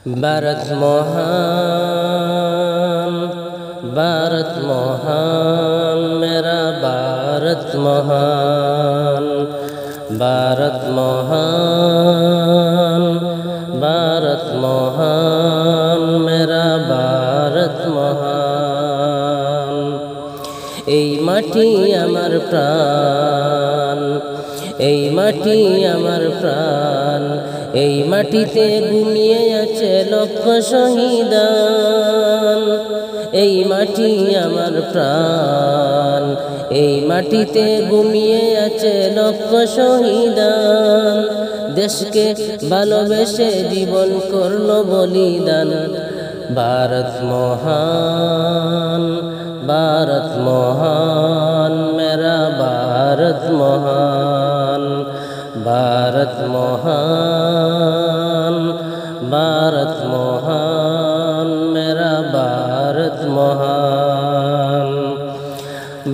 भारत महान, भारत महान, मेरा भारत महान, भारत महान, भारत महान, मेरा भारत महान। এই মাটি আমার প্রাণ, এই মাটি আমার প্রাণ, এই মাটিতে ঘুমিয়ে আছে লক্ষ শহীদান। এই মাটি আমার প্রাণ, এই মাটিতে ঘুমিয়ে আছে লক্ষ শহীদান। দেশকে ভালোবেসে জীবন করলো বলিদান। भारत महान, भारत महान, मेरा भारत महान, भारत महान, भारत महान, मेरा भारत महान।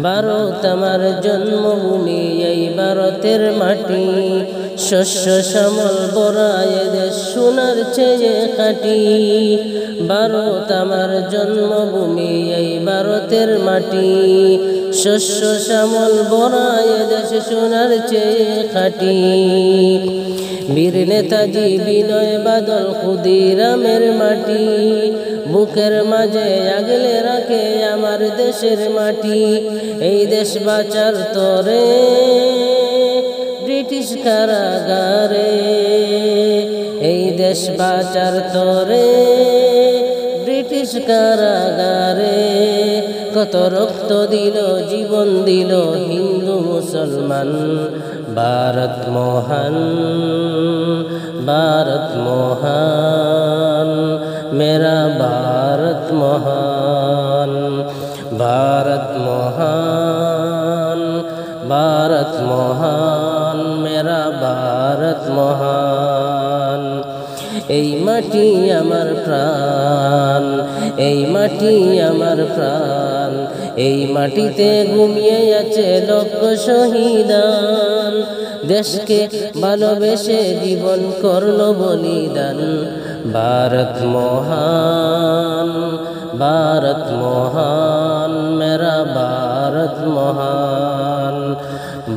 ভারত আমার জন্মভূমি, এই ভারতের মাটি শস্য শ্যামল ভরা এ দেশ সোনার চেয়ে খাঁটি। ভারত আমার জন্মভূমি, এই ভারতের মাটি শস্য শ্যামল ভরা এ দেশ সোনার চেয়ে খাঁটি। বীর নেতাজি বিনয় বাদল ক্ষুদিরামের মাটি বুকের মাঝে আগলে রাখে আমার দেশের মাটি। এই দেশ বাঁচার তরে ব্রিটিশ কারাগারে, এই দেশ বাঁচার তরে ব্রিটিশ কারাগারে। কত রক্ত দিল, জীবন দিল হিন্দু মুসলমান। भारत महान, भारत महान, मेरा भारत महान, भारत महान, भारत महान, मेरा भारत महान। এই মাটি আমার প্রাণ, এই মাটি আমার প্রাণ, এই মাটিতে ঘুমিয়ে আছে লক্ষ শহীদান। দেশকে ভালোবেসে জীবন করলো বলিদান। भारत महान, भारत महान, मेरा भारत महान,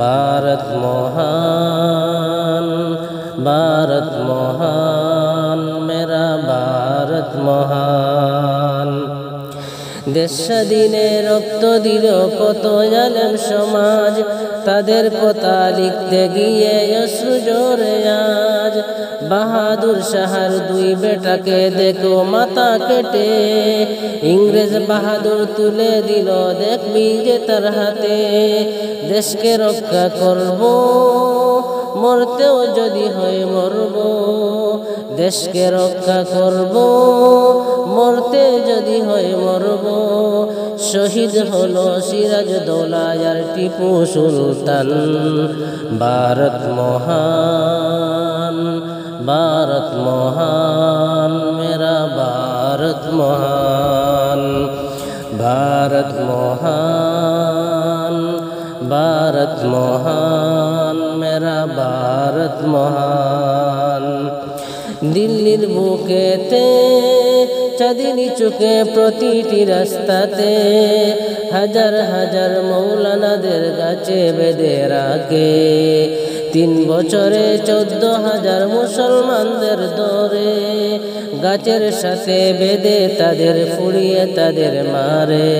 भारत महान, भारत महान, मेरा भारत महान। দেশ স্বাধীনে রক্ত দিল কত জালেম সমাজ, তাদের কথা লিখতে গিয়ে অশ্রু ঝরে আজ। বাহাদুর শাহর দুই বেটাকে দেখো মাথা কেটে, ইংরেজ বাহাদুর তুলে দিল দেখবি যে তার হাতে। দেশকে রক্ষা করব, মরতেও যদি হয় মরব, দেশকে রক্ষা করব, মরতে যদি হয় মরব। শহীদ হলো সিরাজদৌলা আর টিপু সুলতান। भारत महान, भारत महान, मेरा भारत महान, भारत महान, भारत महान, मेरा भारत महान। দিল্লির বুকেতে চাঁদিনী চোখে প্রতিটি রাস্তাতে হাজার হাজার মৌলানাদের গাছে বেঁধে রাখে। 3 বছরে 14,000 মুসলমানদের দরে গাছের সাথে বেঁধে তাদের পুড়িয়ে তাদের মারে।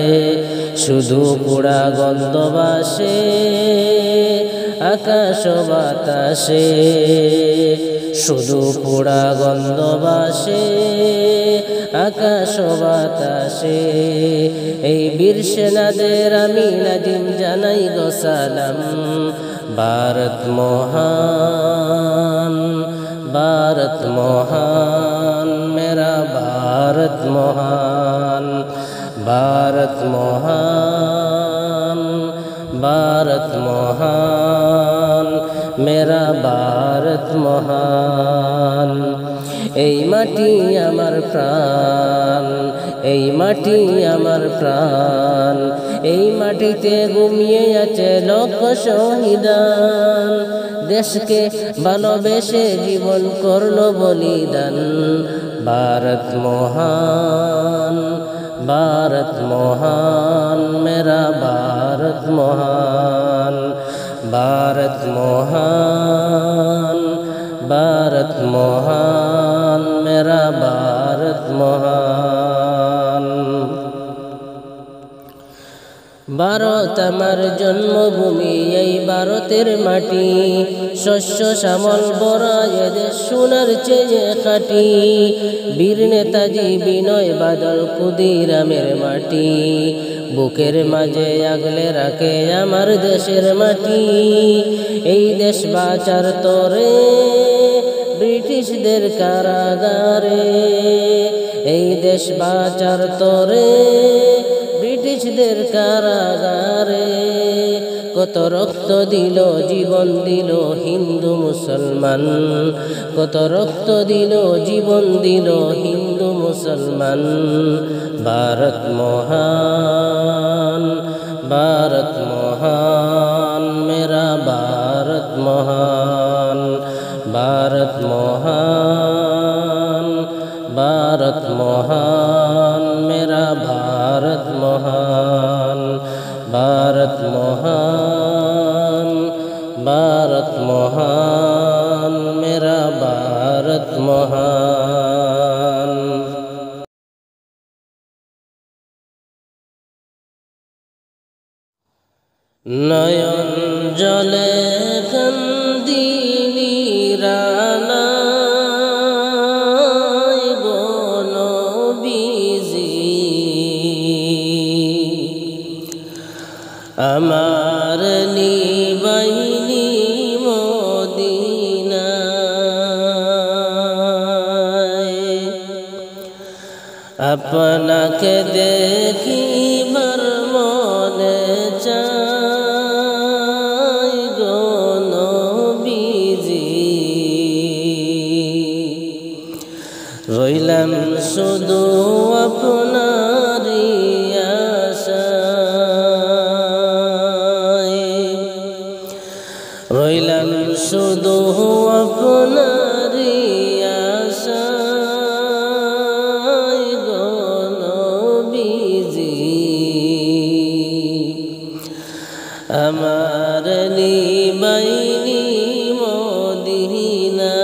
শুধু পোড়া গন্ধ বাসে আকাশ বাতাসে, শুধু পোড়া গন্ধ বাসে আকাশ বাতাসে। এই বীর সেনাদের আমি নাজিম জানাই গো সালাম। भारत महान, भारत महान, मेरा भारत महान, भारत महान, भारत महान, मेरा भारत महान। এই মাটি আমার প্রাণ, এই মাটি আমার প্রাণ, এই মাটিতে ঘুমিয়ে আছে লক্ষ শহীদান। দেশকে ভালোবেসে জীবন করলো বলিদান। भारत महान भारत महान मेरा भारत महान भारत महान भारत महान मेरा भारत महान ভারত আমার জন্মভূমি এই ভারতের মাটি শস্য শ্যামল ভরা এদেশ সোনার চেয়ে খাঁটি বীর নেতাজি বিনয় বাদল ক্ষুদিরামের মাটি বুকের মাঝে আগলে রাখে আমার দেশের মাটি এই দেশ বাঁচার তরে ব্রিটিশদের কারাগারে এই দেশ বাঁচার তরে ব্রিটিশদের কারাগারে কত রক্ত দিল জীবন দিল হিন্দু মুসলমান কত রক্ত দিল জীবন দিল হিন্দু মুসলমান ভারত মহান भारत महान मेरा भारत महान भारत महान भारत महान मेरा भारत महान भारत महान भारत महान मेरा भारत महान नयन जले कंदिनी राना আমার নিবাইনি মদিনায় আপনাকে দেখিবার মনে চাই গো নবীজি রইলাম শুধু আপনারই রইলাম শুধু আপনারই আশায় গো নবীজি আমার নিবাইনি মদিনায়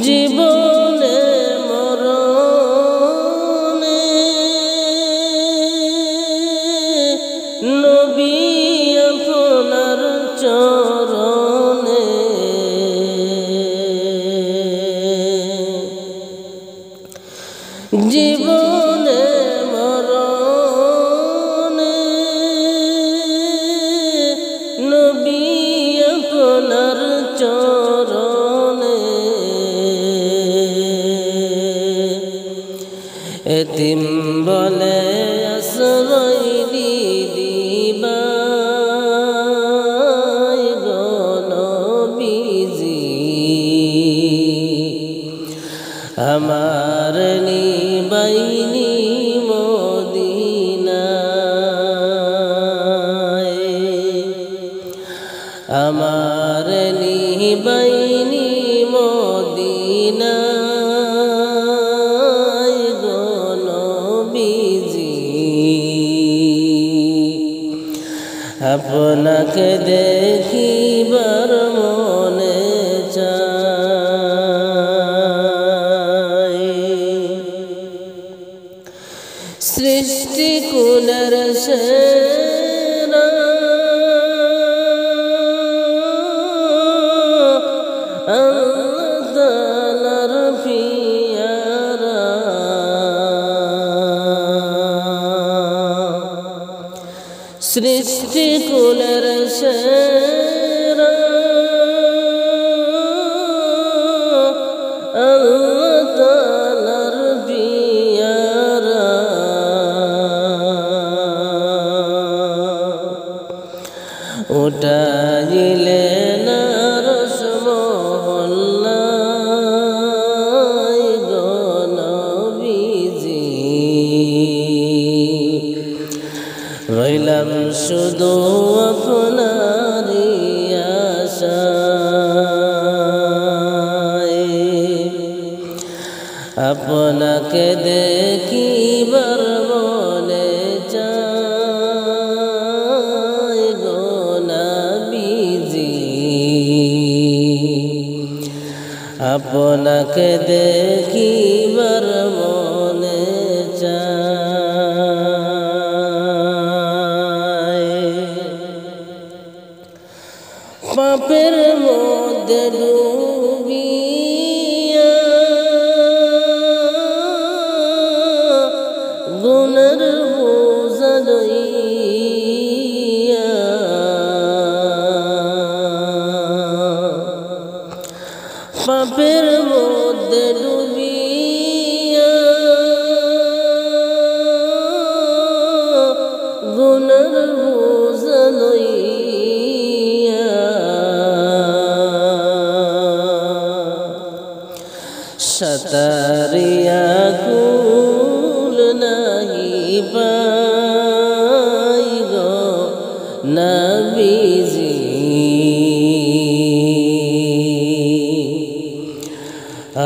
জীবনে নবী আপনার চরণে জীবনে মরণে নবী আপনার চরণে এতিম বলে আশ্রয় আমার নিবাইনি মদিনায় আমার নিবাইনি মদিনায় গো নবীজি আপনাকে দেখিবার মনে চায় সৃষ্টি কুলের সেরা আল্লাহর পিয়ারা সৃষ্টি কুলের সেরা আপনাকে দেখিবার মনে চায় গো নবীজি আপনাকে দেখিবার মনে চায় পাপের মধ্যে ডুবিয়া গুনার বোঝা লইয়া পাপের মধ্যে ডুবিয়া গুনার বোঝা লইয়া সাতারিয়া কুল নাহি পাই গো নবীজি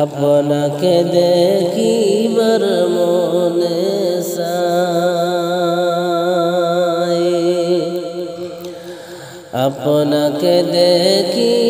আপনাকে দেখিবার মনে চায় আপনাকে দেখি